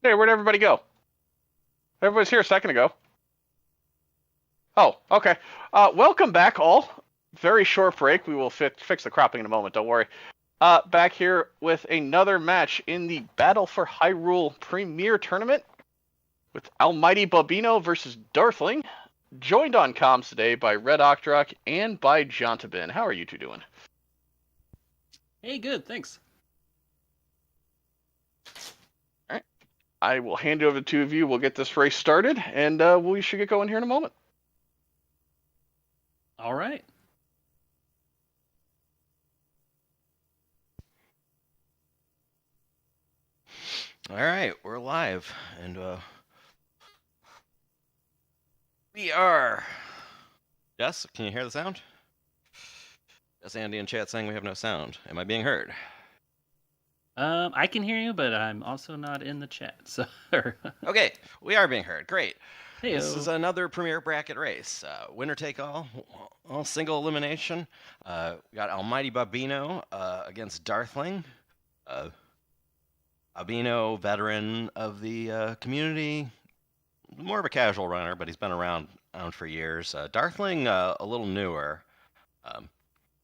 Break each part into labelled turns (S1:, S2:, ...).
S1: Hey, where'd everybody go? Everybody was here a second ago. Oh, okay. Welcome back, all. Very short break. We will fix the cropping in a moment, don't worry. Back here with another match in the Battle for Hyrule Premier Tournament with AlmightyBobino versus Darthling. Joined on comms today by Red Octorok and by Jontabin. How are you two doing?
S2: Hey, good, thanks.
S1: Alright. I will hand it over to the two of you. We'll get this race started, and we should get going here in a moment.
S2: All right.
S3: All right, we're live, and we are. Yes, can you hear the sound? Yes, Andy in chat saying we have no sound. Am I being heard?
S2: I can hear you, but I'm also not in the chat. So.
S3: Okay, we are being heard. Great.
S2: Hey-o.
S3: This is another Premier Bracket race. Winner take all single elimination. We got AlmightyBobino against Darthling. Bobino, veteran of the community, more of a casual runner, but he's been around for years. Darthling, a little newer. I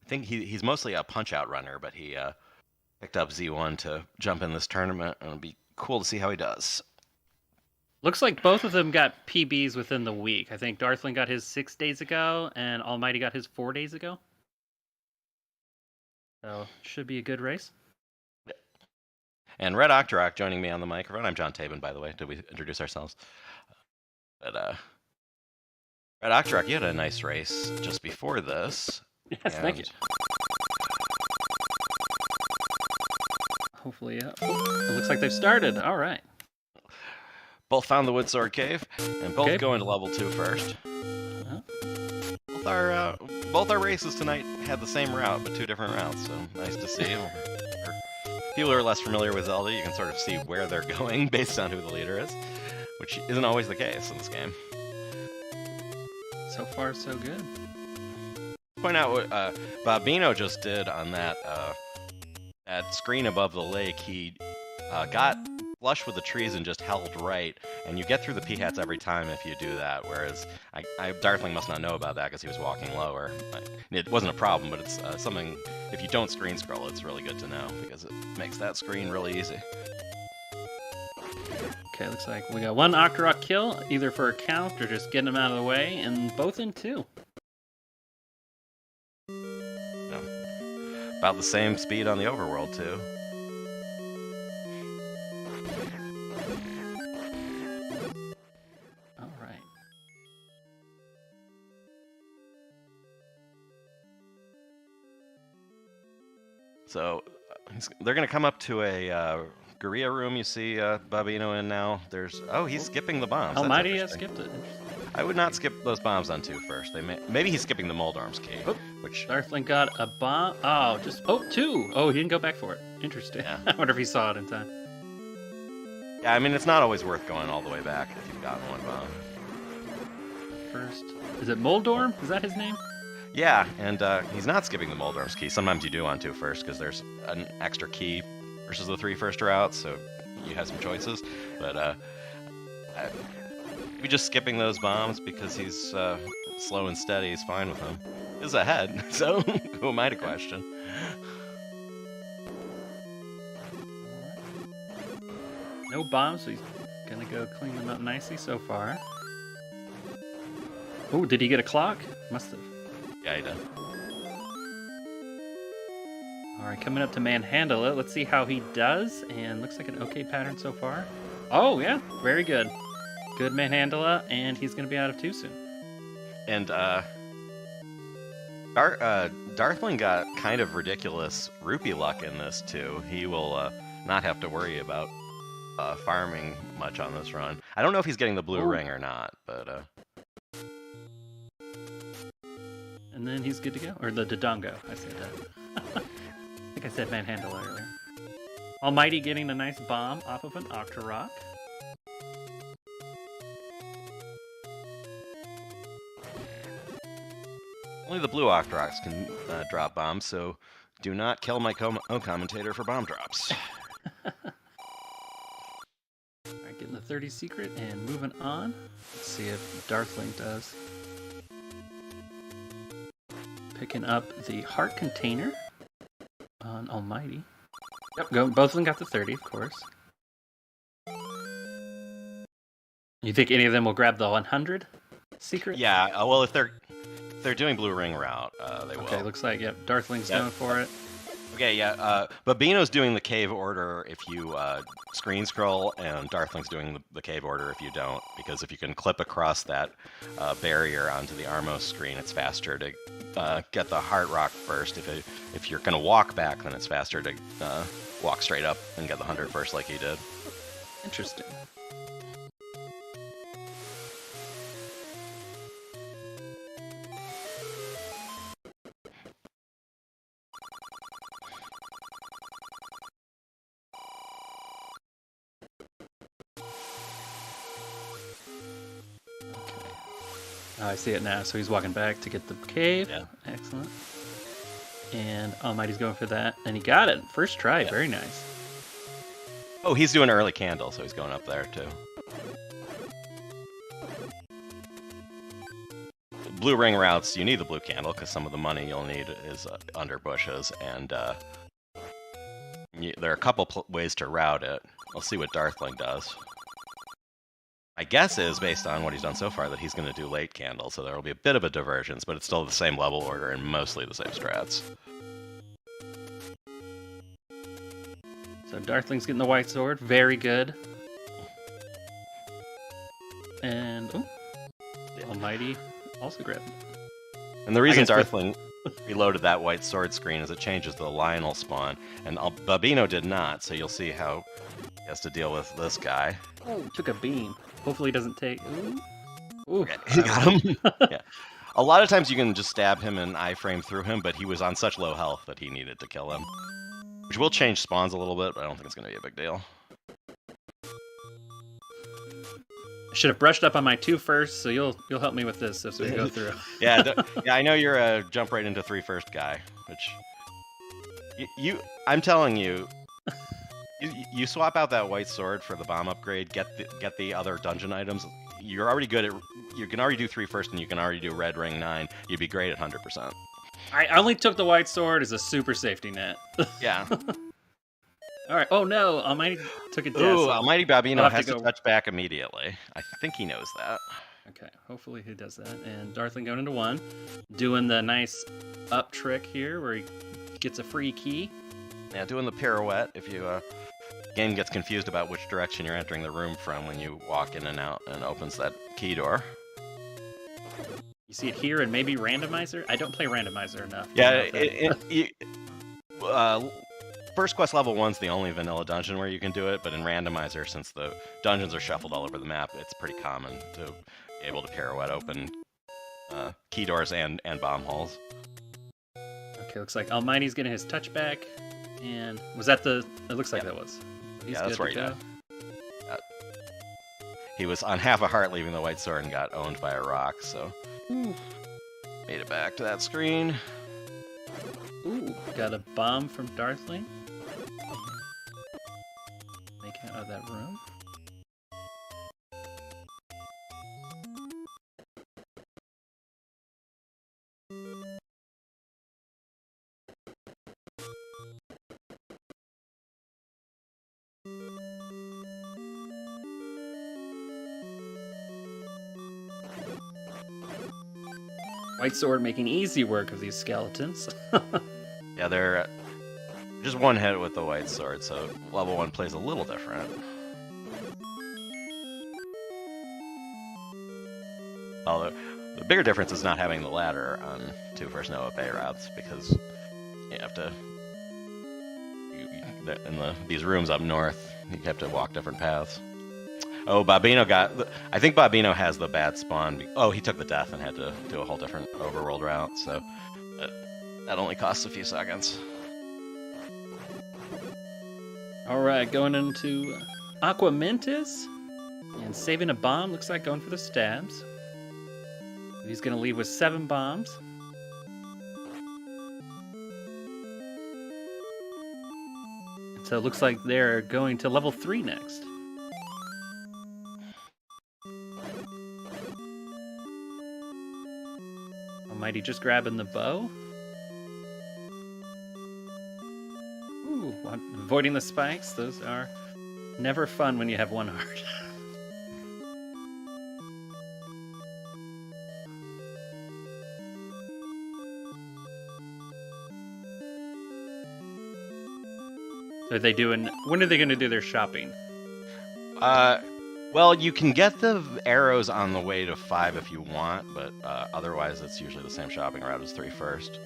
S3: think he's mostly a punch-out runner, but he picked up Z1 to jump in this tournament, and it'll be cool to see how he does.
S2: Looks like both of them got PBs within the week. I think Darthling got his 6 days ago, and Almighty got his 4 days ago. So, should be a good race.
S3: And Red Octorok joining me on the microphone. I'm John Tabin, by the way. Did we introduce ourselves? But Red Octorok, you had a nice race just before this.
S2: Yes, thank you. Hopefully, it looks like they've started. All right.
S3: Both found the Woodsword Cave, and both go into level 2 first. Both our races tonight had the same route, but 2 different routes, so nice to see. People who are less familiar with Zelda, you can sort of see where they're going based on who the leader is, which isn't always the case in this game.
S2: So far, so good.
S3: Point out what Bobino just did on that screen above the lake. He got flush with the trees and just held right, and you get through the P-hats every time if you do that, whereas Darthling must not know about that because he was walking lower. It wasn't a problem, but it's something, if you don't screen scroll, it's really good to know, because it makes that screen really easy.
S2: Okay, looks like we got one Octorok kill, either for a count or just getting him out of the way, and both in 2.
S3: Yeah. About the same speed on the overworld, too. So they're going to come up to a Guerrilla room. You see Bobino in now. He's skipping the bombs.
S2: Almighty has skipped it.
S3: I would not skip those bombs on 2 first. Maybe he's skipping the Moldorm's key. Which
S2: Darthling got a bomb. Oh, 2. Oh, he didn't go back for it. Interesting.
S3: Yeah.
S2: I wonder if he saw it in time.
S3: Yeah, I mean, it's not always worth going all the way back if you've gotten one bomb.
S2: First, is it Moldorm? Is that his name?
S3: Yeah, and he's not skipping the Moldorm's key. Sometimes you do want to first, because there's an extra key versus the 3 first routes, so you have some choices. But we just skipping those bombs because he's slow and steady is fine with him. He's ahead, so who am I to question?
S2: No bombs, so he's gonna go clean them up nicely so far. Oh, did he get a clock? Must have.
S3: Yeah, he did.
S2: Alright, coming up to manhandle it. Let's see how he does. And looks like an okay pattern so far. Oh, yeah. Very good. Good manhandle it, and he's going to be out of 2 soon.
S3: And Darthling got kind of ridiculous rupee luck in this, too. He will not have to worry about farming much on this run. I don't know if he's getting the blue ring or not, but...
S2: And then he's good to go. Or the Dodongo. I said that. I think I said manhandle earlier. Almighty getting a nice bomb off of an Octorok.
S3: Only the blue Octoroks can drop bombs, so do not kill my co-commentator for bomb drops.
S2: 30 secret, and moving on. Let's see if Darthling does. Picking up the heart container on Almighty. Yep, both of them got the 30, of course. You think any of them will grab the 100 secret?
S3: Yeah, well, if they're doing blue ring route, they will.
S2: Okay, looks like, yep, Darthling's going for it.
S3: Okay, yeah, Babino's doing the cave order if you screen scroll, and Darthling's doing the cave order if you don't, because if you can clip across that barrier onto the Armos screen, it's faster to get the heart rock first. If you're going to walk back, then it's faster to walk straight up and get the 100 first like you did.
S2: Interesting. Oh, I see it now. So he's walking back to get the cave.
S3: Yeah.
S2: Excellent. And Almighty's going for that. And he got it. First try.
S3: Yeah.
S2: Very nice.
S3: Oh, he's doing early candle, so he's going up there too. Blue ring routes, you need the blue candle because some of the money you'll need is under bushes, and there are a couple ways to route it. We'll see what Darthling does. My guess is, based on what he's done so far, that he's going to do late candle, so there will be a bit of a divergence, but it's still the same level order and mostly the same strats.
S2: So Darthling's getting the white sword. Very good. And Almighty also grabbed it.
S3: And the reason Darthling reloaded that white sword screen is it changes the Lionel spawn, and Babino did not, so you'll see how he has to deal with this guy.
S2: Oh, took a beam. Hopefully he doesn't take... Ooh.
S3: He got him. Yeah. A lot of times you can just stab him and iframe through him, but he was on such low health that he needed to kill him. Which will change spawns a little bit, but I don't think it's going to be a big deal.
S2: I should have brushed up on my 2 first, so you'll help me with this as we go through.
S3: Yeah, I know you're a jump right into 3 first guy, which I'm telling you, you swap out that white sword for the bomb upgrade, get the other dungeon items. You're already good at. You can already do 3 first, and you can already do red ring 9. You'd be great at 100%.
S2: I only took the white sword as a super safety net.
S3: Yeah.
S2: All right. Oh no, Almighty took a death.
S3: Ooh, AlmightyBobino has to
S2: go...
S3: touch back immediately. I think he knows that.
S2: Okay, hopefully he does that. And Darthling going into 1, doing the nice up trick here where he gets a free key.
S3: Yeah, doing the pirouette if you game gets confused about which direction you're entering the room from when you walk in and out and opens that key door.
S2: You see it here and maybe randomizer? I don't play randomizer enough.
S3: Yeah, First Quest level 1's the only vanilla dungeon where you can do it, but in randomizer, since the dungeons are shuffled all over the map, it's pretty common to be able to pirouette open key doors and bomb holes.
S2: Okay, looks like Almighty's getting his touchback. And was that the... It looks like that was.
S3: He's that's right. Yeah. He was on half a heart leaving the white sword and got owned by a rock, so...
S2: Ooh.
S3: Made it back to that screen.
S2: Ooh, got a bomb from Darthling. Making it out of that room. White sword making easy work of these skeletons.
S3: Yeah, they're just one hit with the white sword, so level 1 plays a little different. Although, the bigger difference is not having the ladder on 2 first no Up+A routes, because you have to... in these rooms up north, you have to walk different paths. Oh, Bobino got... I think Bobino has the bad spawn. Oh, he took the death and had to do a whole different overworld route, so... that only costs a few seconds.
S2: Alright, going into Aqua Mentis. And saving a bomb, looks like going for the stabs. He's going to leave with 7 bombs. So it looks like they're going to level 3 next. Almighty just grabbing the bow. Ooh, avoiding the spikes. Those are never fun when you have one heart. Are they doing? When are they going to do their shopping?
S3: Well, you can get the arrows on the way to 5 if you want, but otherwise it's usually the same shopping route as 3 first.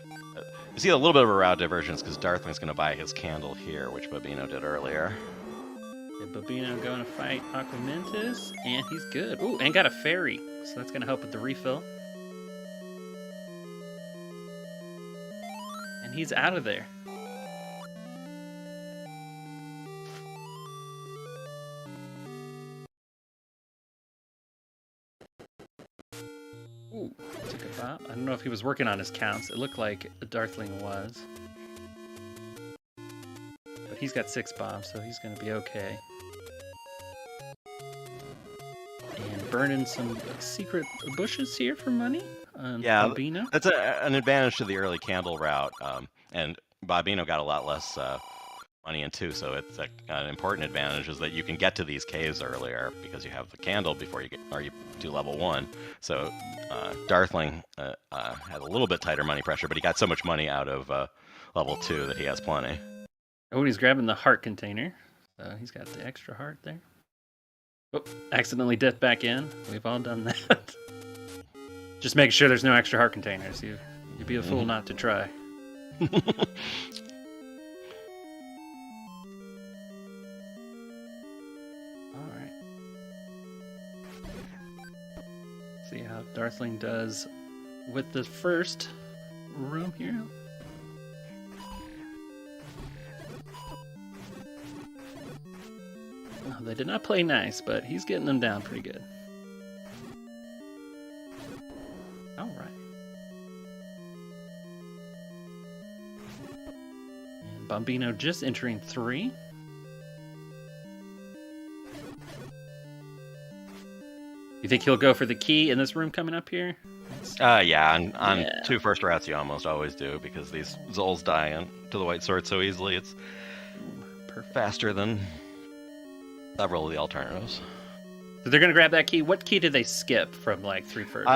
S3: You see a little bit of a route divergence because Darthling's going to buy his candle here, which Babino did earlier.
S2: Yeah, Babino going to fight Aquamentus, and he's good. Ooh, and got a fairy, so that's going to help with the refill. And he's out of there. Ooh, took a bop. I don't know if he was working on his counts. It looked like Darthling was. But he's got 6 bombs, so he's going to be okay. And burning some secret bushes here for money on Babino.
S3: That's an advantage to the early candle route. And Babino got a lot less money in too, so it's an important advantage is that you can get to these caves earlier because you have the candle before you do level 1. So Darthling had a little bit tighter money pressure, but he got so much money out of level 2 that he has plenty.
S2: Oh, he's grabbing the heart container. So he's got the extra heart there. Oh, accidentally dipped back in. We've all done that. Just make sure there's no extra heart containers. You'd be a fool not to try. See how Darthling does with the first room here. Oh, they did not play nice, but he's getting them down pretty good. All right. And Babino just entering 3. You think he'll go for the key in this room coming up here?
S3: Yeah, on 2 first routes you almost always do because these Zols die to the white sword so easily. It's faster than several of the alternatives.
S2: So they're going to grab that key. What key did they skip from like 3 first?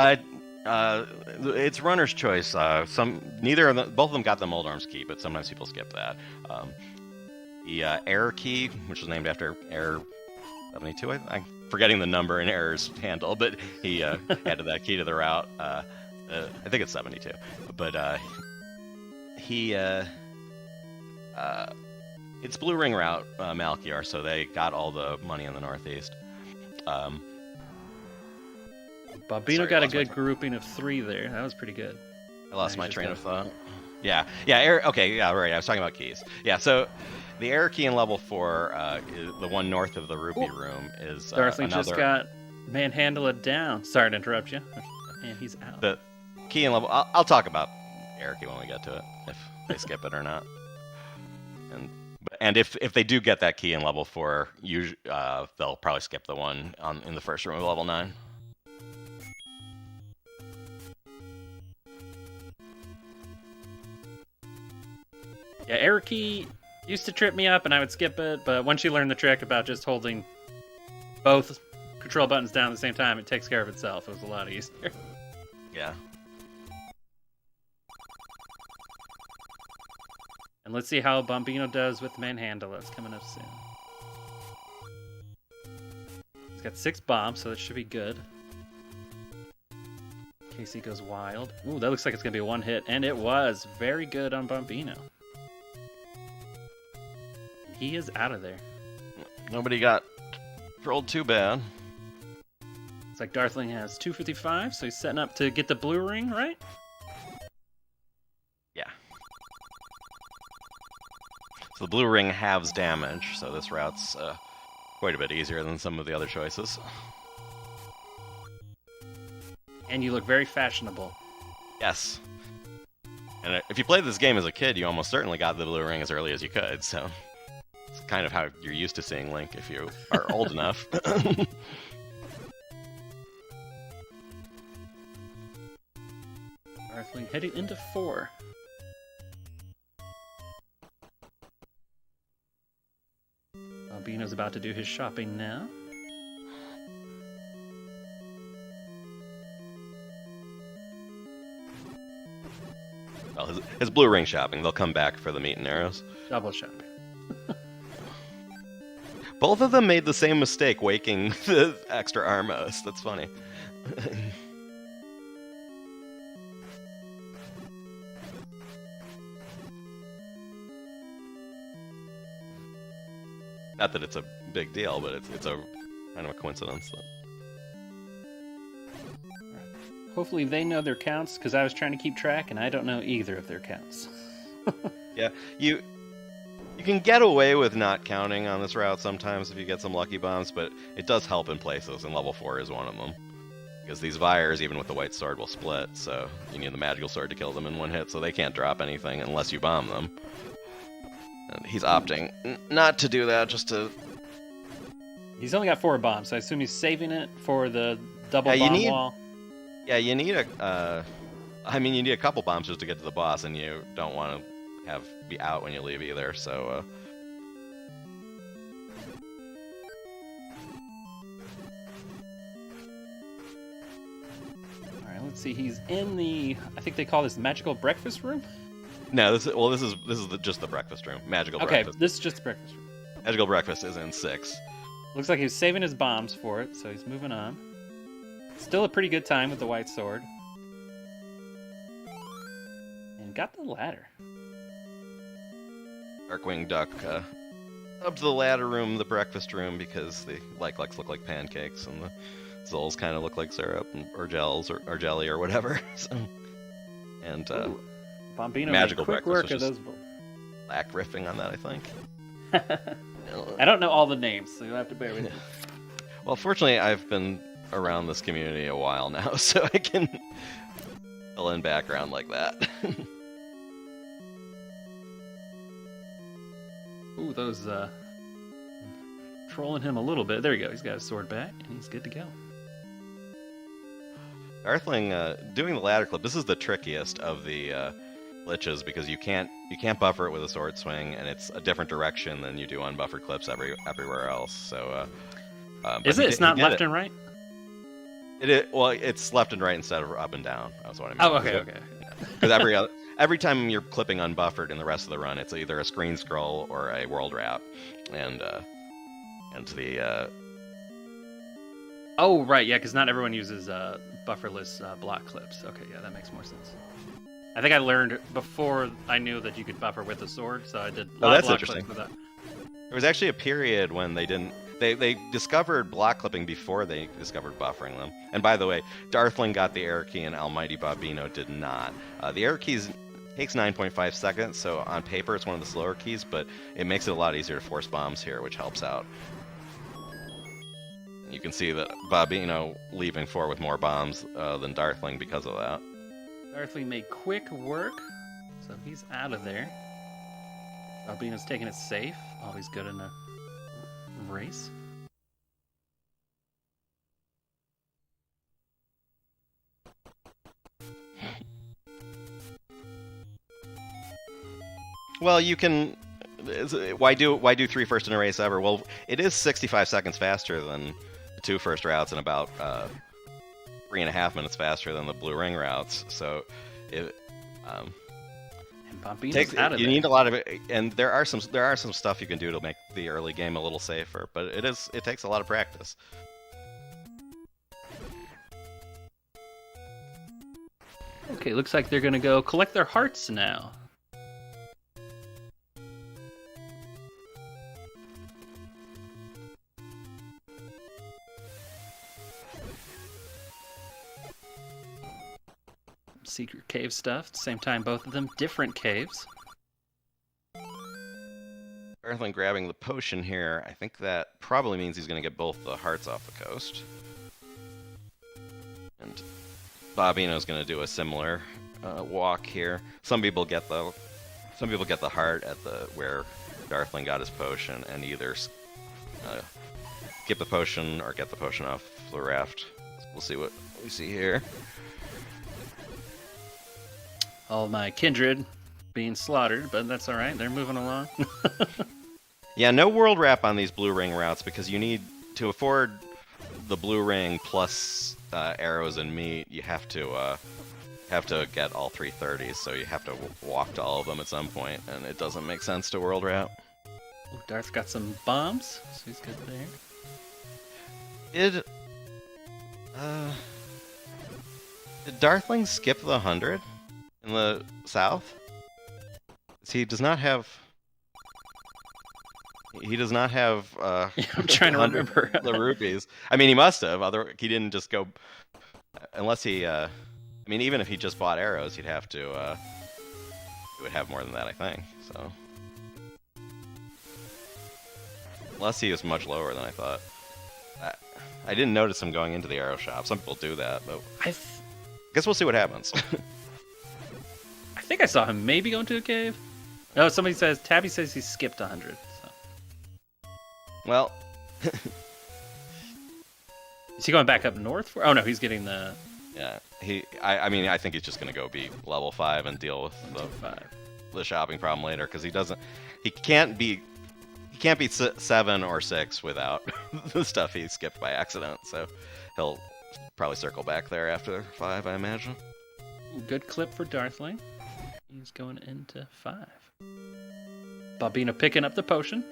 S3: It's runner's choice. Both of them got the Moldarm's key, but sometimes people skip that. The error key, which was named after Error 72, I'm forgetting the number in Error's handle, but he added that key to the route. I think it's 72, but it's Blue Ring route, Malkiar, so they got all the money in the northeast.
S2: Babino got a good grouping of 3 there. That was pretty good.
S3: I lost my train of thought. Yeah, error. Okay, yeah, right. I was talking about keys. Yeah, so the error key in level 4, is the one north of the Rupee room, is
S2: Darthling just got manhandled down. Sorry to interrupt you. And he's out.
S3: The key in level. I'll talk about error key when we get to it, if they skip it or not. And if they do get that key in level 4, they'll probably skip the one in the first room of level 9.
S2: Yeah, error key used to trip me up and I would skip it, but once you learn the trick about just holding both control buttons down at the same time, it takes care of itself. It was a lot easier.
S3: Yeah.
S2: And let's see how Babino does with Manhandle. That's coming up soon. He's got 6 bombs, so that should be good. In case he goes wild. Ooh, that looks like it's going to be a 1 hit, and it was. Very good on Babino. He is out of there.
S3: Nobody got rolled too bad.
S2: It's like Darthling has 255, so he's setting up to get the blue ring, right?
S3: Yeah. So the blue ring halves damage, so this route's quite a bit easier than some of the other choices.
S2: And you look very fashionable.
S3: Yes. And if you played this game as a kid, you almost certainly got the blue ring as early as you could, so it's kind of how you're used to seeing Link if you are old enough.
S2: Darthling heading into 4. Bobino's about to do his shopping now.
S3: Well, his blue ring shopping. They'll come back for the meat and arrows.
S2: Double shopping.
S3: Both of them made the same mistake, waking the extra Armos. That's funny. Not that it's a big deal, but it's a kind of a coincidence.
S2: Hopefully they know their counts, because I was trying to keep track, and I don't know either of their counts.
S3: Yeah, you can get away with not counting on this route sometimes if you get some lucky bombs, but it does help in places, and level 4 is one of them. Because these Vyres, even with the white sword, will split, so you need the magical sword to kill them in one hit, so they can't drop anything unless you bomb them. And he's opting not to do that, just to...
S2: He's only got 4 bombs, so I assume he's saving it for the double bomb wall.
S3: Yeah, you need a... I mean, you need a couple bombs just to get to the boss, and you don't want to be out when you leave either, so...
S2: Alright, let's see, he's in the... I think they call this magical breakfast room?
S3: No, this is just the breakfast room. Magical breakfast.
S2: Okay, this is just the breakfast room.
S3: Magical breakfast is in 6.
S2: Looks like he's saving his bombs for it, so he's moving on. Still a pretty good time with the white sword. And got the ladder.
S3: Darkwing Duck up to the ladder room, the breakfast room, because the Like-Likes look like pancakes, and the Zulls kind of look like syrup, or gels, or jelly, or whatever. So, and
S2: Bombino
S3: magical
S2: made quick
S3: breakfast
S2: work of those.
S3: Black riffing on that, I think.
S2: I don't know all the names, so you'll have to bear with me.
S3: Well, fortunately, I've been around this community a while now, so I can fill in background like that.
S2: Ooh, those trolling him a little bit. There we go. He's got his sword back, and he's good to go.
S3: Darthling doing the ladder clip. This is the trickiest of the glitches because you can't buffer it with a sword swing, and it's a different direction than you do on buffered clips everywhere else. So,
S2: is it? It's not left and right.
S3: Well, it's left and right instead of up and down. That's what I mean.
S2: Oh, okay.
S3: Because every time you're clipping unbuffered in the rest of the run, it's either a screen scroll or a world route, and the.
S2: Oh, right, yeah, because not everyone uses bufferless block clips. Okay, yeah, that makes more sense. I think I learned before I knew that you could buffer with a sword, so I did a lot of block clips with that.
S3: There was actually a period when they didn't. They discovered block clipping before they discovered buffering them. And by the way, Darthling got the error key and AlmightyBobino did not. The error keys takes 9.5 seconds, so on paper it's one of the slower keys, but it makes it a lot easier to force bombs here, which helps out. You can see that Bobino leaving 4 with more bombs than Darthling because of that.
S2: Darthling made quick work, so he's out of there. Bobino's taking it safe, always good in a race.
S3: Well, you can. Why do 3 first in a race ever? Well, it is 65 seconds faster than the 2 first routes and about 3.5 minutes faster than the blue ring routes. So it you need a lot of it, and there are some stuff you can do to make the early game a little safer, but it takes a lot of practice.
S2: Okay, looks like they're gonna go collect their hearts now. Secret cave stuff. At the same time, both of them different caves.
S3: Darthling grabbing the potion here. I think that probably means he's going to get both the hearts off the coast. And Bobino's going to do a similar walk here. Some people get the heart at where Darthling got his potion, and either skip the potion or get the potion off the raft. We'll see what we see here.
S2: all my kindred being slaughtered, but that's all right. They're moving along.
S3: Yeah, no world wrap on these blue ring routes because you need to afford the blue ring plus arrows and meat. You have to get all 330s, so you have to walk to all of them at some point, and it doesn't make sense to world wrap.
S2: Ooh, Darth's got some bombs, so he's good there.
S3: Did Darthling skip the 100 in the south? He does not have. He does not have.
S2: I'm trying to remember
S3: the rupees. I mean, he must have. He didn't just go. Unless he. I mean, even if he just bought arrows, he'd have to. He would have more than that, I think. So. Unless he is much lower than I thought. I didn't notice him going into the arrow shop. Some people do that, but I guess we'll see what happens.
S2: I think I saw him maybe go into a cave. No, Tabby says he skipped 100. So.
S3: Well,
S2: is he going back up north? Oh no, he's getting the.
S3: Yeah, I mean, I think he's just gonna go be level 5 and deal with the shopping problem later because he can't be 7 or 6 without the stuff he skipped by accident, so he'll probably circle back there after 5, I imagine.
S2: Good clip for Darthling. He's going into 5. Bobino picking up the potion.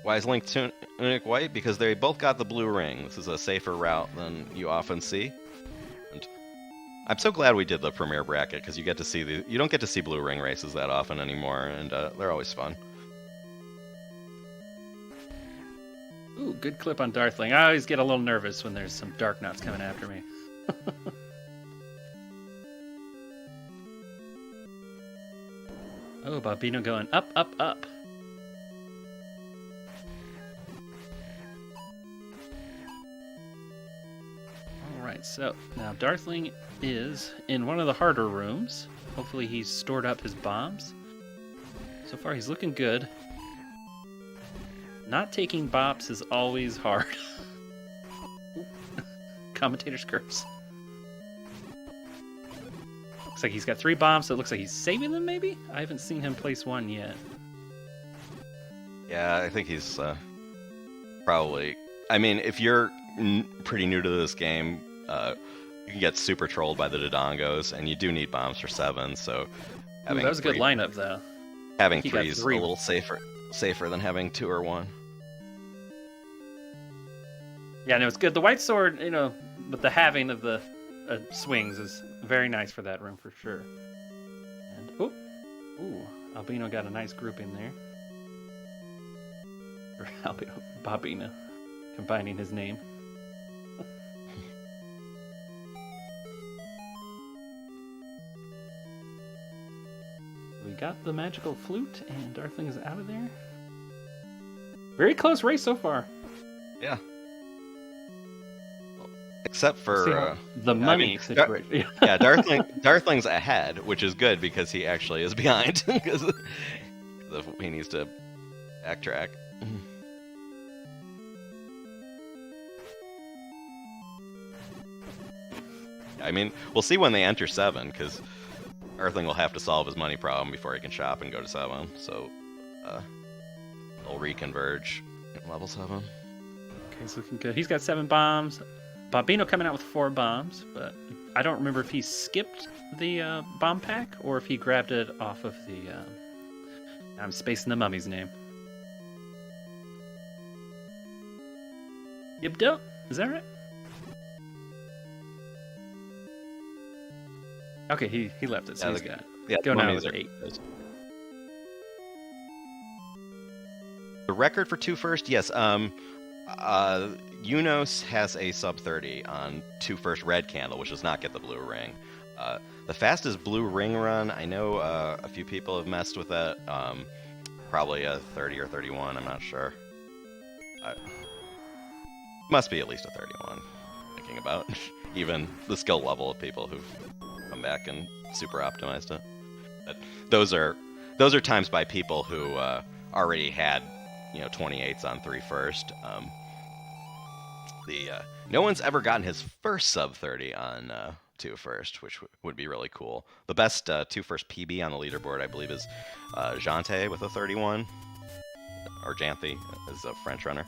S3: Why is Link Tunic white? Because they both got the blue ring. This is a safer route than you often see. I'm so glad we did the premiere bracket because you don't get to see blue ring races that often anymore, and they're always fun.
S2: Ooh, good clip on Darthling. I always get a little nervous when there's some dark knots coming after me. Oh, Bobino going up, up, up. Alright, so now Darthling is in one of the harder rooms. Hopefully he's stored up his bombs. So far he's looking good. Not taking bops is always hard. Commentator's curse. Looks like he's got 3 bombs, so it looks like he's saving them maybe? I haven't seen him place one yet.
S3: Yeah, I think he's probably... I mean, if you're pretty new to this game, you can get super trolled by the Dodongos, and you do need bombs for 7, so...
S2: Ooh, that was a good lineup, though.
S3: Having 3 is a little safer than having 2 or 1.
S2: Yeah, no, it's good. The white sword, but the halving of the swings is very nice for that room for sure. And Albino got a nice grouping there. Or Bobino, combining his name. We got the magical flute, and Darthling is out of there. Very close race so far.
S3: Yeah. Except for
S2: the money situation.
S3: Yeah, Darthling's ahead, which is good because he actually is behind because he needs to backtrack. I mean, we'll see when they enter 7 because Darthling will have to solve his money problem before he can shop and go to 7. So they'll reconverge at level 7.
S2: Okay, he's looking good. He's got 7 bombs. Bobino coming out with 4 bombs, but I don't remember if he skipped the bomb pack or if he grabbed it off of the... I'm spacing the mummy's name. Yibdo? Is that right? Okay, he left it, so he's got it. Go now with 8.
S3: The record for 2 first? Yes. Unos has a sub 30 on 2 first red candle, which does not get the blue ring. The fastest blue ring run, I know a few people have messed with that. Probably a 30 or 31, I'm not sure. Must be at least a 31, thinking about even the skill level of people who've come back and super optimized it. But those are times by people who already had 28s on 3 first. No one's ever gotten his first sub 30 on 2 first, which would be really cool. The best 2 first PB on the leaderboard, I believe, is Jante with a 31, or Janthe is a French runner.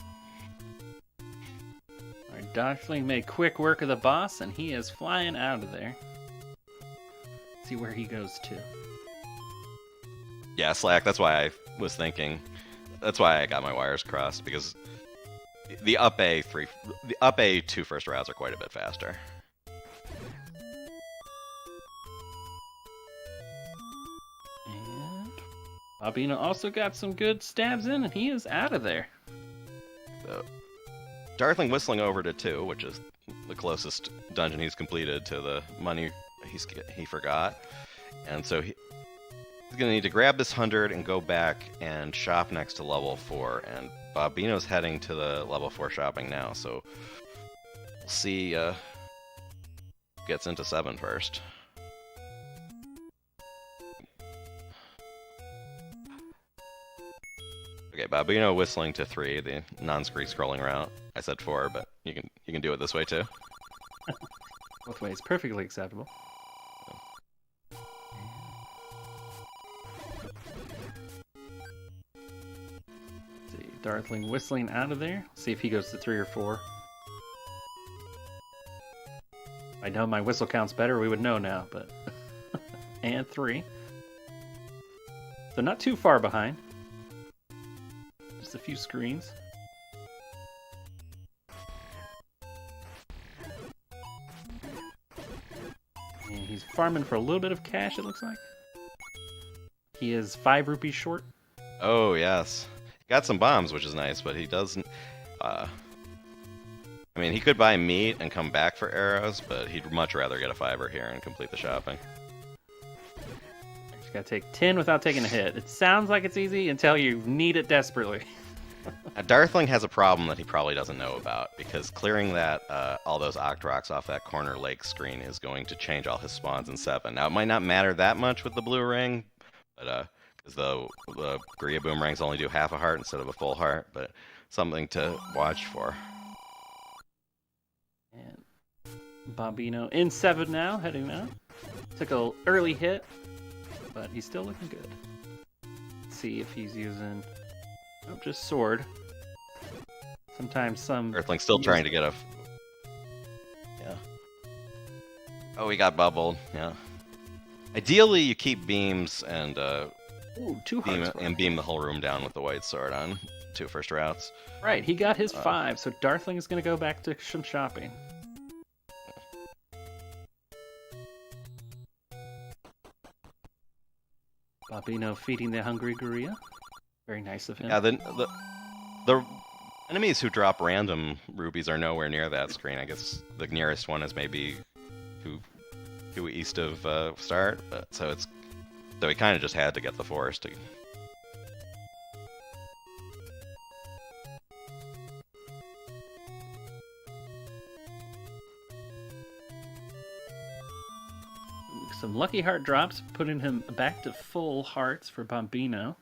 S2: Our Darthling made quick work of the boss, and he is flying out of there. See where he goes to.
S3: Yeah, Slack. That's why I was thinking. That's why I got my wires crossed, because the Up+A 2 first routes are quite a bit faster.
S2: And Bobino also got some good stabs in, and he is out of there.
S3: So, Darthling whistling over to 2, which is the closest dungeon he's completed to the money he forgot, and so he's gonna need to grab this 100 and go back and shop next to level 4. And Bobino's heading to the level 4 shopping now, so we'll see. Gets into 7 first. Okay, Bobino whistling to 3, the non-screen scrolling route. I said 4, but you can do it this way too.
S2: Both ways, perfectly acceptable. See, Darthling whistling out of there. See if he goes to 3 or 4. I know my whistle counts better, we would know now, but... and 3. So not too far behind. Just a few screens. And he's farming for a little bit of cash, it looks like. He is 5 rupees short.
S3: Oh, yes. He got some bombs, which is nice, but he doesn't... I mean, he could buy meat and come back for arrows, but he'd much rather get a 5er here and complete the shopping.
S2: Just gotta take 10 without taking a hit. It sounds like it's easy until you need it desperately.
S3: Darthling has a problem that he probably doesn't know about, because clearing that all those Octoroks off that corner lake screen is going to change all his spawns in 7. Now, it might not matter that much with the blue ring, but because the Gria boomerangs only do half a heart instead of a full heart, but something to watch for.
S2: And Bobino in 7 now, heading out. Took an early hit, but he's still looking good. Let's see if he's using... Oh, just sword. Sometimes some...
S3: Darthling's still trying to get a... Yeah. Oh, he got bubbled, yeah. Ideally, you keep beams and
S2: Ooh, 2 hearts.
S3: beam the whole room down with the white sword on 2 first routes.
S2: Right, he got his 5, so Darthling is going to go back to some shopping. Bobino feeding the hungry Guria. Very nice of him.
S3: Yeah, the enemies who drop random rubies are nowhere near that screen. I guess the nearest one is maybe 2 east of start, but so he kind of just had to get the forest to...
S2: Some lucky heart drops, putting him back to full hearts for Bobino.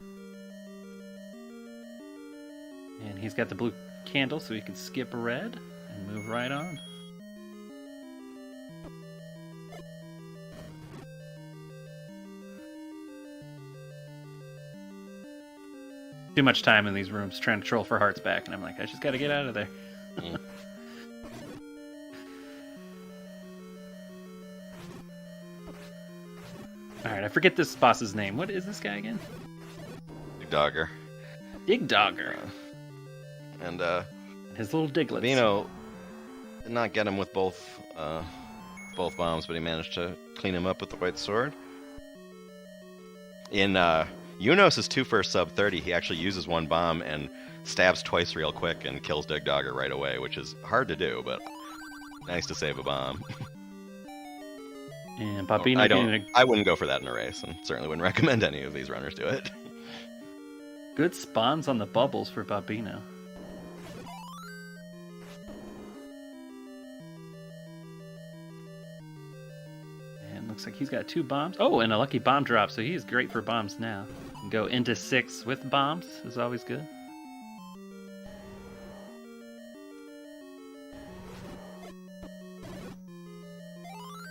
S2: And he's got the blue candle, so he can skip red and move right on. Too much time in these rooms trying to troll for hearts back, and I'm like, I just gotta get out of there.
S3: Mm.
S2: Alright, I forget this boss's name. What is this guy again?
S3: Big Dogger.
S2: Dig Dogger.
S3: And
S2: his little diglets.
S3: Bobino did not get him with both bombs, but he managed to clean him up with the white sword. In Unos' 2 first sub 30, he actually uses 1 bomb and stabs twice real quick and kills Dig Dogger right away, which is hard to do, but nice to save a bomb.
S2: And Bobino
S3: I wouldn't go for that in a race, and certainly wouldn't recommend any of these runners do it.
S2: good spawns on the bubbles for Bobino. And looks like he's got 2 bombs. Oh, and a lucky bomb drop, so he's great for bombs now. Can go into 6 with bombs is always good.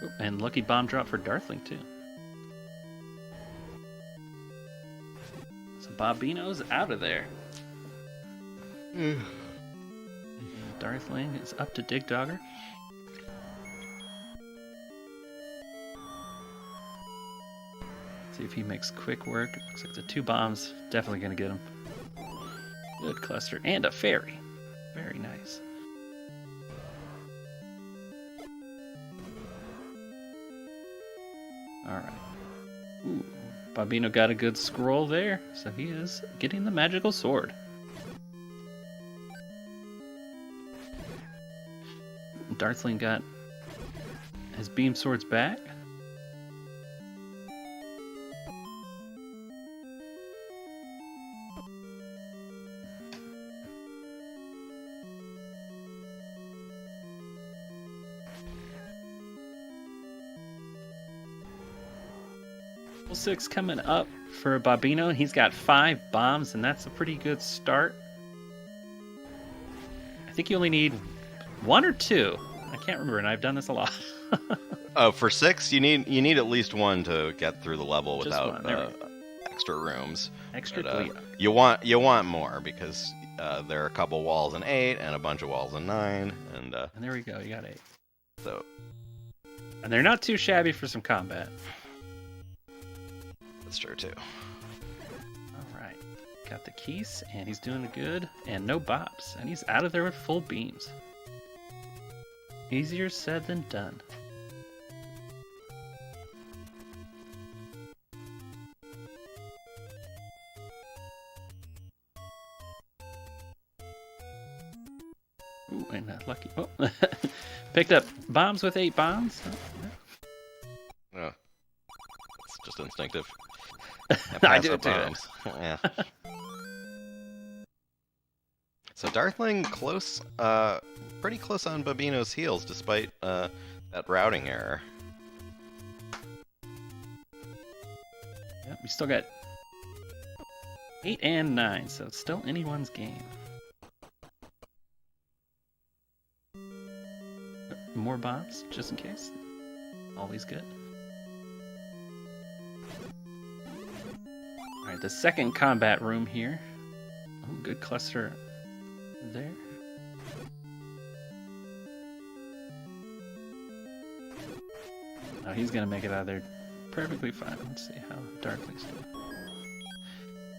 S2: Ooh, and lucky bomb drop for Darthling, too. So Bobino's out of there. Darthling is up to Dig Dogger. See if he makes quick work. Looks like the 2 bombs definitely going to get him. Good cluster. And a fairy. Very nice. Alright. Ooh, Bobino got a good scroll there, so he is getting the magical sword. Darthling got his beam swords back. Level 6 coming up for Bobino. He's got 5 bombs, and that's a pretty good start. I think you only need 1 or 2. I can't remember, and I've done this a lot.
S3: Oh, for 6, you need at least 1 to get through the level
S2: Just
S3: without
S2: one,
S3: extra rooms.
S2: Extra
S3: But,
S2: clear.
S3: you want more because there are a couple walls in 8 and a bunch of walls in 9, and
S2: And there we go, you got 8.
S3: so
S2: And they're not too shabby for some combat.
S3: that's true too.
S2: Alright. Got the keys, and he's doing good. And no bops. And he's out of there with full beams. Easier said than done. Ooh, and lucky. Oh, picked up bombs with 8 bombs.
S3: Oh, it's just instinctive.
S2: I do it too.
S3: Yeah. So Darthling close, pretty close on Bobino's heels, despite that routing error.
S2: Yep, we still got 8 and 9, so it's still anyone's game. More bombs, just in case. Always good. Alright, the second combat room here. Oh, good cluster there. Oh, he's gonna make it out of there perfectly fine. Let's see how Darkling's doing.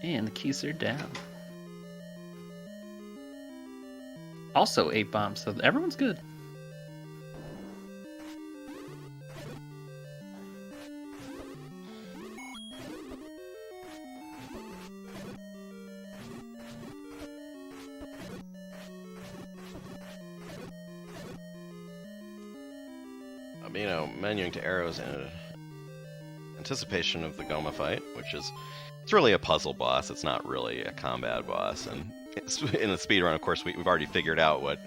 S2: And the keys are down. Also 8 bombs, so everyone's good.
S3: Menuing to arrows in anticipation of the Goma fight, which is it's really a puzzle boss. It's not really a combat boss. And in the speedrun, of course, we've already figured out what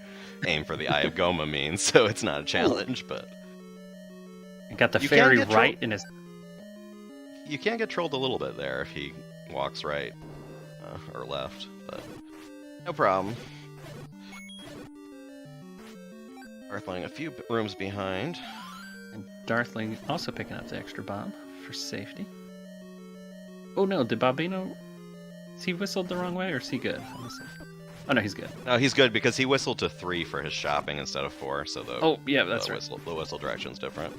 S3: aim for the Eye of Goma means, so it's not a challenge. But
S2: he got the fairy right in his.
S3: You can get trolled a little bit there if he walks right or left, but no problem. Darthling a few rooms behind.
S2: And Darthling also picking up the extra bomb for safety. Oh no, did Bobino... Is he whistled the wrong way, or is he good? Oh no, he's good.
S3: No, he's good because he whistled to 3 for his shopping instead of 4, so the,
S2: oh, yeah, that's right.
S3: The whistle direction's different.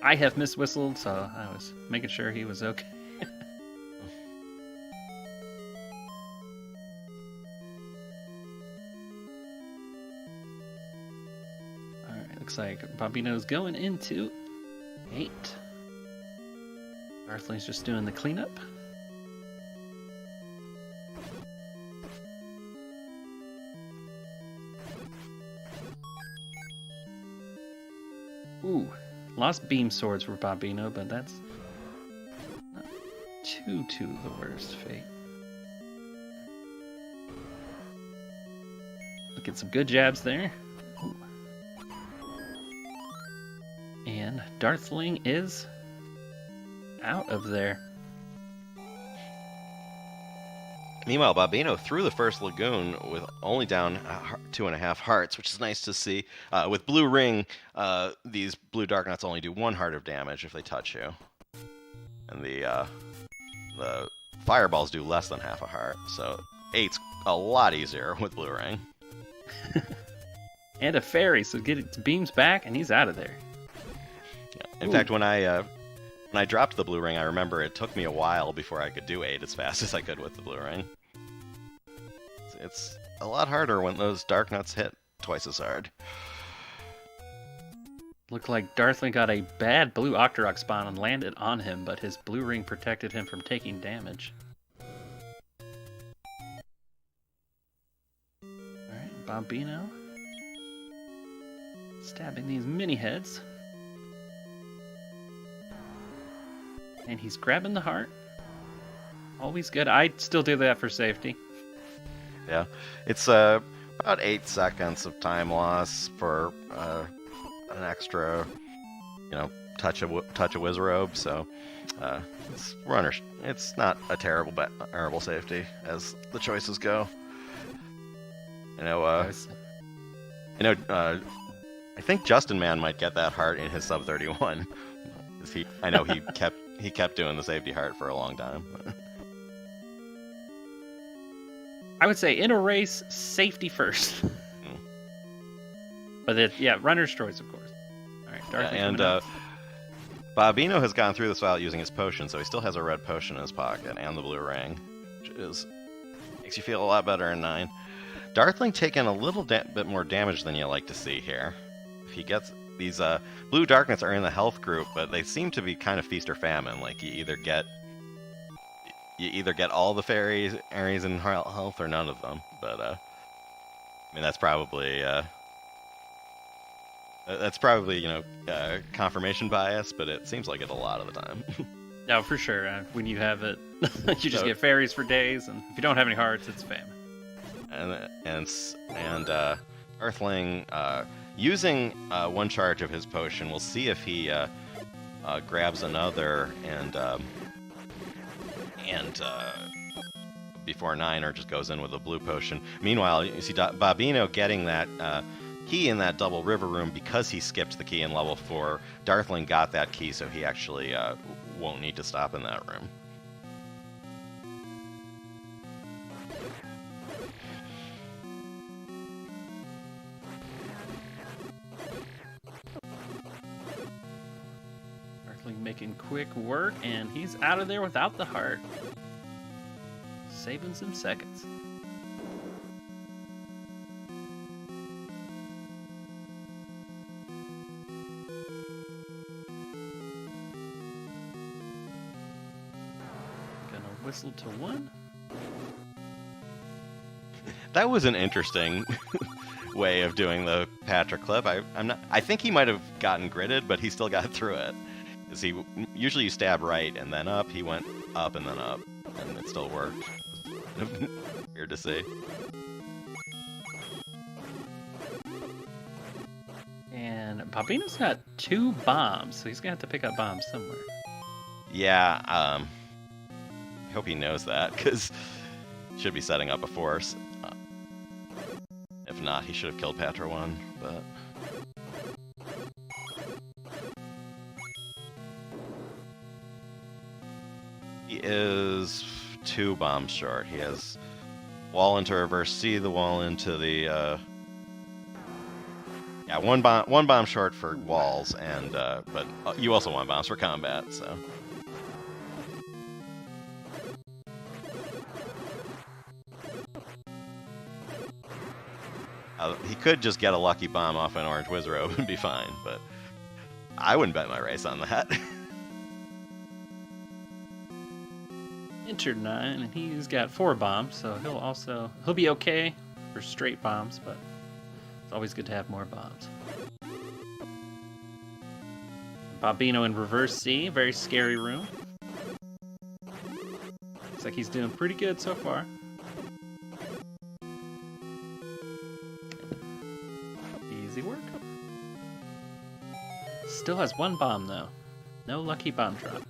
S2: I have miswhistled, so I was making sure he was okay. Looks like Bobino's going into 8. Darthling's just doing the cleanup. Ooh, lost beam swords for Bobino, but that's not too the worst fate. Look at some good jabs there. Ooh. And Darthling is out of there.
S3: Meanwhile, Bobino threw the first lagoon with only down 2.5 hearts, which is nice to see. With Blue Ring, these blue dark nuts only do 1 heart of damage if they touch you. And the fireballs do less than half a heart, so 8's a lot easier with Blue Ring.
S2: And a fairy, so get its beams back, and he's out of there.
S3: Yeah. In fact, when I dropped the Blue Ring, I remember it took me a while before I could do 8 as fast as I could with the Blue Ring. It's a lot harder when those dark nuts hit twice as hard.
S2: Looked like Darthling got a bad blue Octorok spawn and landed on him, but his Blue Ring protected him from taking damage. Alright, Bobino. Stabbing these mini heads. And he's grabbing the heart. Always good. I'd still do that for safety.
S3: Yeah, it's about 8 seconds of time loss for an extra, touch of Wizrobe. So it's runners. It's not a terrible safety as the choices go. I think Justin Man might get that heart in his sub 31. I know he kept doing the safety heart for a long time.
S2: I would say in a race, safety first. But runner's choice, of course. All right, Darthling
S3: Bobino has gone through this without using his potion, so he still has a red potion in his pocket and the blue ring, which makes you feel a lot better in 9. Darthling taking a little bit more damage than you like to see here. If he gets these blue darknets are in the health group, but they seem to be kind of feast or famine. Like you either get all the fairies in health or none of them. But I mean that's probably confirmation bias, but it seems like it a lot of the time.
S2: No, for sure. When you have it, you just get fairies for days, and if you don't have any hearts, it's famine.
S3: And Darthling using 1 charge of his potion, we'll see if he grabs another and before 9 or just goes in with a blue potion. Meanwhile, you see Bobino getting that key in that double river room because he skipped the key in level 4. Darthling got that key, so he actually won't need to stop in that room.
S2: Making quick work, and he's out of there without the heart. Saving some seconds. Gonna whistle to 1.
S3: That was an interesting way of doing the Patrick clip. I think he might have gotten gridded, but he still got through it. Usually you stab right and then up. He went up and then up, and it still worked. Weird to see.
S2: And Bobino's got 2 bombs, so he's gonna have to pick up bombs somewhere.
S3: Yeah, I hope he knows that, because he should be setting up a force. If not, he should have killed Patra 1, but... He is 2 bombs short. He has wall into reverse C, the wall into the one bomb short for walls, and but you also want bombs for combat, so. He could just get a lucky bomb off an orange Wizrobe and be fine, but I wouldn't bet my race on that.
S2: Entered 9, and he's got 4 bombs, so he'll be okay for straight bombs, but it's always good to have more bombs. Bobino in reverse C, very scary room. Looks like he's doing pretty good so far. Easy work. Still has 1 bomb though. No lucky bomb drop.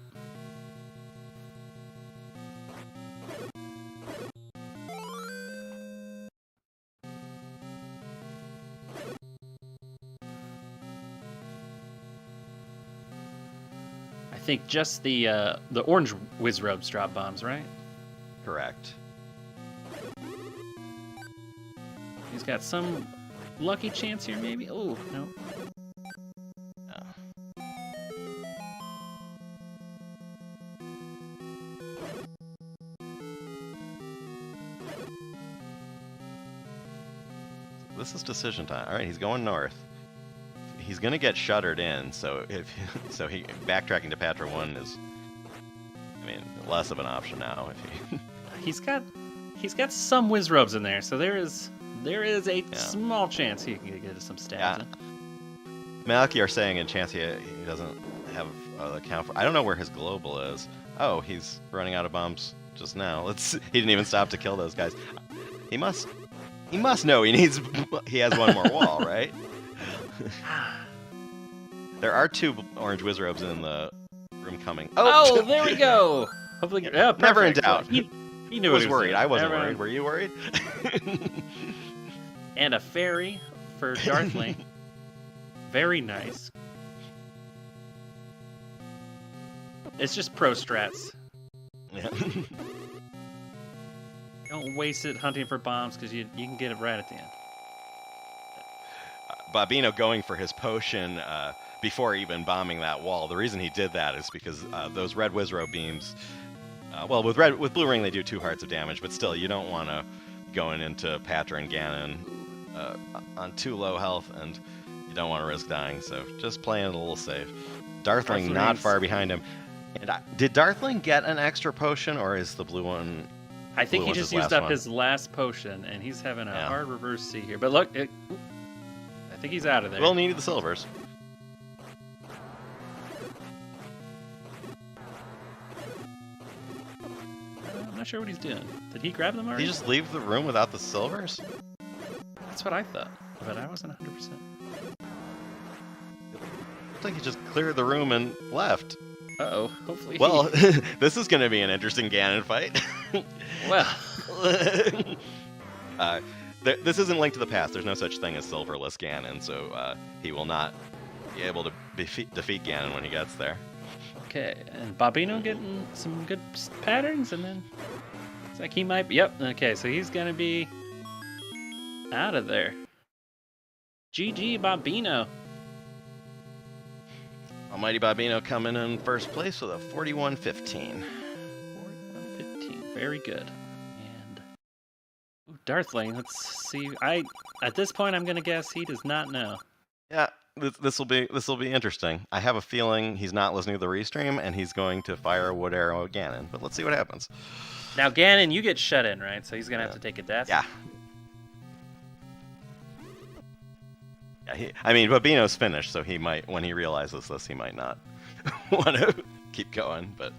S2: think just the orange Wizrobes drop bombs, right?
S3: Correct.
S2: He's got some lucky chance here, maybe. Oh no.
S3: This is decision time. All right, he's going north. He's gonna get shuttered in, so he backtracking to Patra 1 is, I mean, less of an option now. If he
S2: he's got some Wizrobes in there, so there is a small chance he can get some stabs in.
S3: Malky are saying a chance he doesn't have the count for. I don't know where his global is. Oh, he's running out of bombs just now. He didn't even stop to kill those guys. He must know he has one more wall, right? There are 2 orange Wizrobes in the room coming.
S2: Oh, there we go. Hopefully,
S3: never in doubt.
S2: He knew.
S3: I was worried. I wasn't worried. Were you worried?
S2: And a fairy for Darthling. Very nice. It's just pro strats.
S3: Yeah.
S2: Don't waste it hunting for bombs because you can get it right at the end.
S3: Bobino going for his potion before even bombing that wall. The reason he did that is because those red Wizrobe beams. Well, with Blue Ring they do 2 hearts of damage, but still you don't want to going into Patra and Ganon on too low health, and you don't want to risk dying. So just playing it a little safe. Darthling not far behind him. And did Darthling get an extra potion, or is the blue one?
S2: I think he just used up his last potion, and he's having a hard reverse C here. But look, I think he's out of there.
S3: Will needed the silvers.
S2: I'm not sure what he's doing. Did he grab them already?
S3: Did he just leave the room without the silvers?
S2: That's what I thought, but I wasn't 100%.
S3: Looks like he just cleared the room and left.
S2: Uh-oh, hopefully
S3: Well, this is going to be an interesting Ganon fight.
S2: Well.
S3: This isn't Link to the Past. There's no such thing as silverless Ganon, so he will not be able to defeat Ganon when he gets there.
S2: Okay, and Bobino getting some good patterns, and then it's like he might be. Yep, okay, so he's going to be out of there. GG, Bobino.
S3: AlmightyBobino coming in first place with a 41-15.
S2: 41-15, very good. And Darthling, let's see. At this point, I'm gonna guess he does not know.
S3: Yeah, this will be interesting. I have a feeling he's not listening to the restream, and he's going to fire a wood arrow at Ganon. But let's see what happens.
S2: Now Ganon, you get shut in, right? So he's gonna have to take a death.
S3: Yeah. I mean, Bobino's finished, so he might, when he realizes this, he might not want to keep going, but...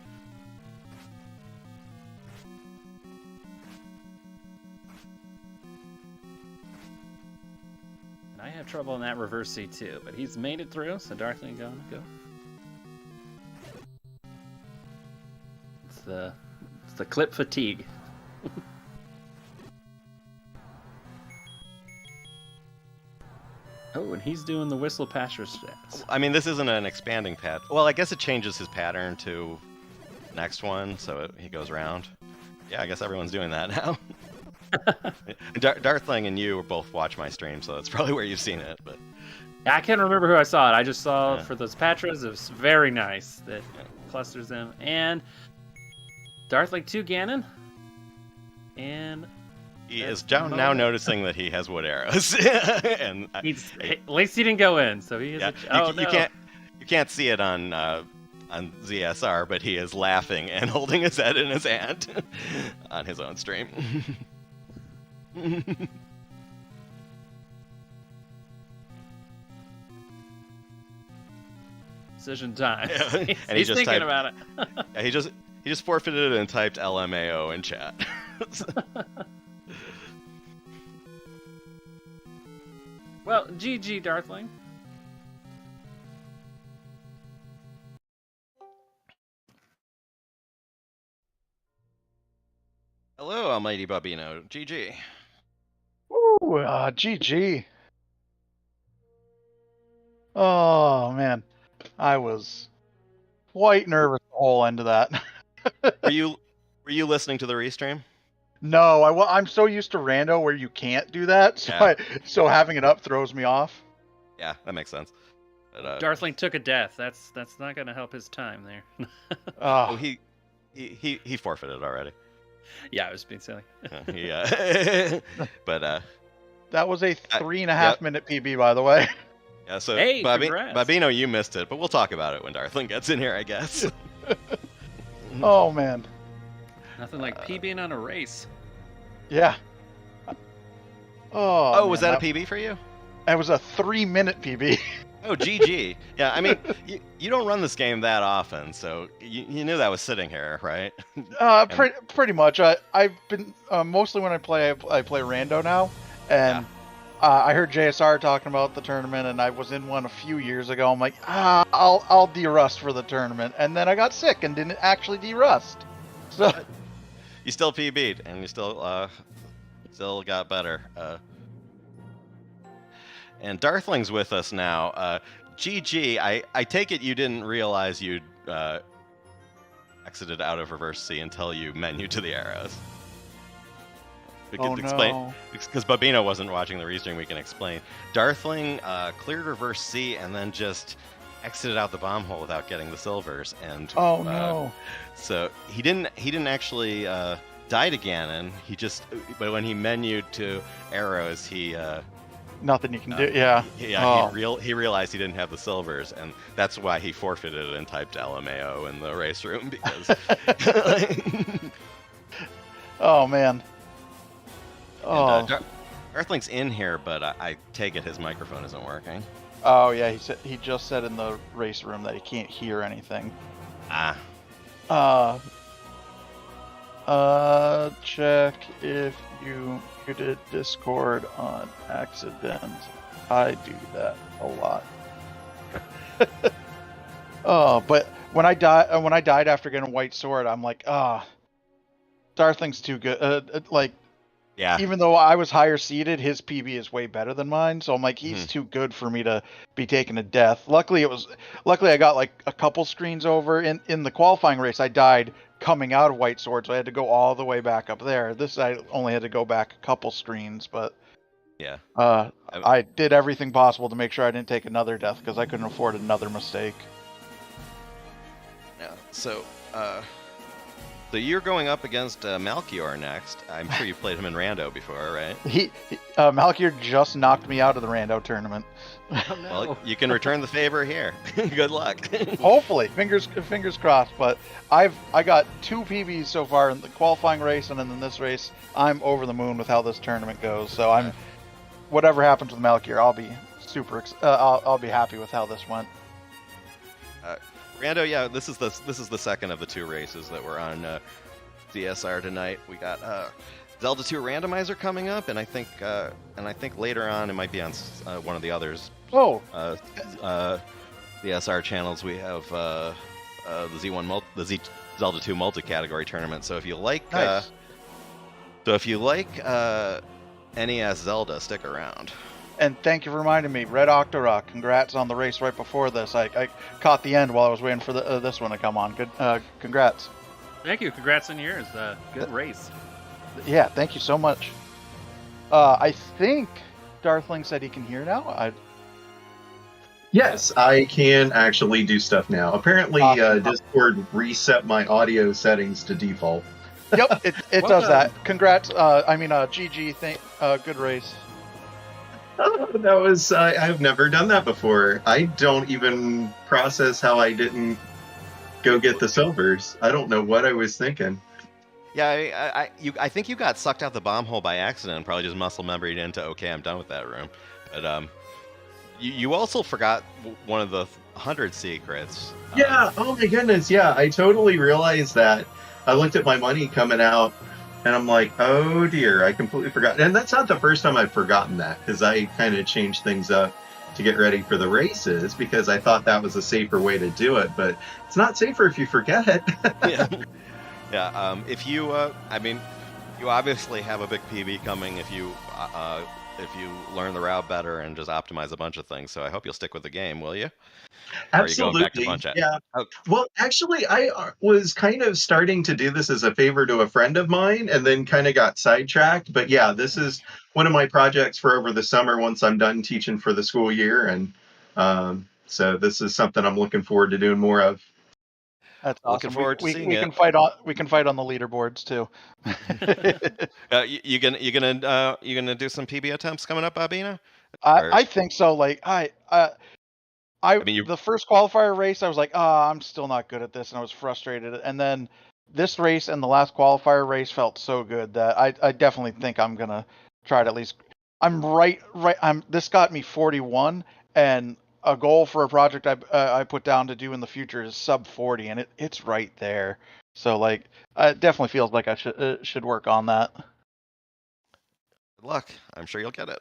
S2: And I have trouble in that reverse C too, but he's made it through, so Darthling go. It's the clip fatigue. Oh, and he's doing the Whistle Pasture stats.
S3: I mean, this isn't an expanding pad. Well, I guess it changes his pattern to next one, so he goes around. Yeah, I guess everyone's doing that now. Darthling and you both watch my stream, so that's probably where you've seen it. But
S2: I can't remember who I saw it. I just saw for those Patras. It was very nice that clusters them. And Darthling 2 Ganon. And...
S3: he is now noticing that he has wood arrows, and
S2: at least he didn't go in, so he is.
S3: Yeah. You can't see it on ZSR, but he is laughing and holding his head in his hand on his own stream.
S2: Decision time.
S3: Yeah. And
S2: he's thinking about it.
S3: Yeah, he just forfeited it and typed LMAO in chat.
S2: Well, GG, Darthling.
S3: Hello, AlmightyBobino. GG.
S4: Ooh, GG. Oh, man. I was quite nervous the whole end of that.
S3: Were you listening to the restream?
S4: No, I'm so used to rando where you can't do that, so
S3: Yeah.
S4: so having it up throws me off.
S3: Yeah, that makes sense. But,
S2: Darthling took a death. That's not gonna help his time there.
S3: oh, he forfeited already.
S2: Yeah, I was being silly.
S3: Yeah. But
S4: that was a 3.5 minute PB, by the way.
S3: yeah, so
S2: Hey, congrats.
S3: Babino, you missed it, but we'll talk about it when Darthling gets in here, I guess.
S4: Oh man.
S2: Nothing like PBing on a race.
S4: Yeah.
S3: Oh, was
S4: man,
S3: that a PB for you?
S4: That was a 3-minute PB.
S3: Oh, GG. Yeah, I mean, you don't run this game that often, so you knew that was sitting here, right?
S4: Pretty much. I've been mostly when I play rando now, and I heard JSR talking about the tournament, and I was in one a few years ago. I'm like, I'll derust for the tournament, and then I got sick and didn't actually derust. So
S3: You still PB'd, and you still got better. And Darthling's with us now. GG, I take it you didn't realize you'd exited out of reverse C until you menued to the arrows. We can explain, because Babino wasn't watching the restream. We can explain. Darthling cleared reverse C and then just exited out the bomb hole without getting the silvers. And so he didn't actually die to Ganon. But when he menued to arrows, he
S4: nothing you can do. Yeah.
S3: Yeah. He realized he didn't have the silvers, and that's why he forfeited and typed LMAO in the race room because.
S4: Oh man.
S3: And, Darthling's in here, but I take it his microphone isn't working.
S4: Oh yeah, he just said in the race room that he can't hear anything. Check if you muted Discord on accident. I do that a lot. But when I died after getting a white sword, I'm like, Darthling's too good.
S3: Yeah.
S4: Even though I was higher seeded, his PB is way better than mine. So I'm like, he's too good for me to be taking a death. Luckily I got like a couple screens over. In the qualifying race, I died coming out of white sword, so I had to go all the way back up there. This I only had to go back a couple screens, but
S3: yeah.
S4: I did everything possible to make sure I didn't take another death because I couldn't afford another mistake.
S3: Yeah. So you're going up against Malchior next. I'm sure you've played him in Rando before, right?
S4: Malchior just knocked me out of the Rando tournament.
S2: Oh, no.
S3: Well, you can return the favor here. Good luck.
S4: Hopefully, fingers crossed. But I got 2 PBs so far in the qualifying race, and then in this race, I'm over the moon with how this tournament goes. So whatever happens with Malchior, I'll be I'll be happy with how this went.
S3: Rando, yeah, this is the second of the 2 races that were on DSR tonight. We got Zelda 2 randomizer coming up, and I think later on it might be on one of the others. DSR channels. We have the Z Zelda 2 multi-category tournament. So if you like,
S4: nice.
S3: NES Zelda, stick around.
S4: And thank you for reminding me, Red Octorok. Congrats on the race right before this. I caught the end while I was waiting for this one to come on. Good, congrats.
S2: Thank you. Congrats on yours. Good race.
S4: Yeah, thank you so much. I think Darthling said he can hear now.
S5: Yes, I can actually do stuff now. Apparently, Discord reset my audio settings to default.
S4: Yep, it does that. Congrats. GG. Good race.
S5: That was, I've never done that before. I don't even process how I didn't go get the silvers. I don't know what I was thinking.
S3: Yeah, I think you got sucked out the bomb hole by accident and probably just muscle memoried into, okay, I'm done with that room. But you also forgot one of the 100 secrets.
S5: Yeah, oh my goodness, yeah, I totally realized that. I looked at my money coming out, and I'm like, oh dear, I completely forgot. And that's not the first time I've forgotten that, because I kind of changed things up to get ready for the races, because I thought that was a safer way to do it, but it's not safer if you forget it.
S3: Yeah. If you, you obviously have a big PB coming if if you learn the route better and just optimize a bunch of things. So I hope you'll stick with the game, will you? Or are you going back to
S5: Absolutely.
S3: punch it?
S5: Yeah.
S3: Oh,
S5: Well, actually, I was kind of starting to do this as a favor to a friend of mine and then kind of got sidetracked. But yeah, this is one of my projects for over the summer once I'm done teaching for the school year. And so this is something I'm looking forward to doing more of.
S4: That's
S3: looking
S4: awesome.
S3: forward to seeing
S4: We
S3: it.
S4: can fight on the leaderboards too.
S3: You gonna do some PB attempts coming up, Bobino?
S4: I think so. Like I
S3: mean, you
S4: the first qualifier race, I was like, I'm still not good at this, and I was frustrated. And then this race and the last qualifier race felt so good that I definitely think I'm gonna try to at least. I'm right. This got me 41, and a goal for a project I put down to do in the future is sub 40, and it's right there. So like, it definitely feels like I should work on that.
S3: good luck. I'm sure you'll get it.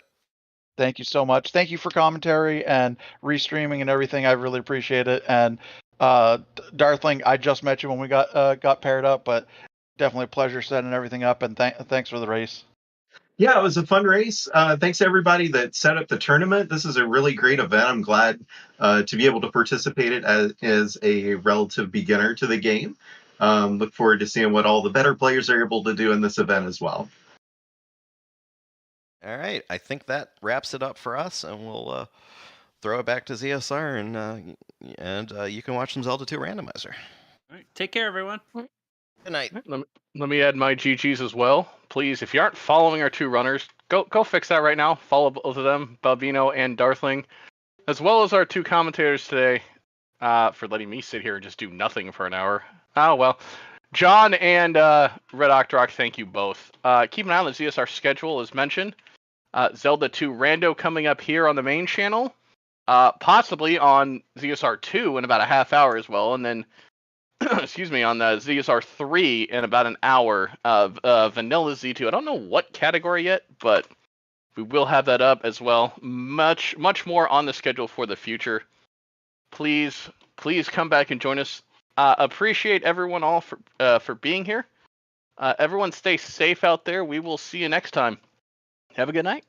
S4: Thank you so much. Thank you for commentary and restreaming and everything. I really appreciate it. And Darthling, I just met you when we got paired up, but definitely a pleasure setting everything up. And thanks for the race.
S5: Yeah, it was a fun race. Thanks to everybody that set up the tournament. This is a really great event. I'm glad to be able to participate it as a relative beginner to the game. Look forward to seeing what all the better players are able to do in this event as well.
S3: All right, I think that wraps it up for us, and we'll throw it back to ZSR, and you can watch some Zelda 2 Randomizer.
S2: All right, take care, everyone.
S3: Good night.
S1: Let me add my GGs as well. Please, if you aren't following our two runners, go fix that right now. Follow both of them, Bobino and Darthling, as well as our two commentators today, for letting me sit here and just do nothing for an hour. Oh, well. John and Red Octorok, thank you both. Keep an eye on the ZSR schedule, as mentioned. Zelda 2 Rando coming up here on the main channel. Possibly on ZSR 2 in about a half hour as well. And then, excuse me, on the ZSR 3 in about an hour of Vanilla Z2. I don't know what category yet, but we will have that up as well. Much more on the schedule for the future. Please come back and join us. Appreciate everyone all for being here. Everyone stay safe out there. We will see you next time. Have a good night.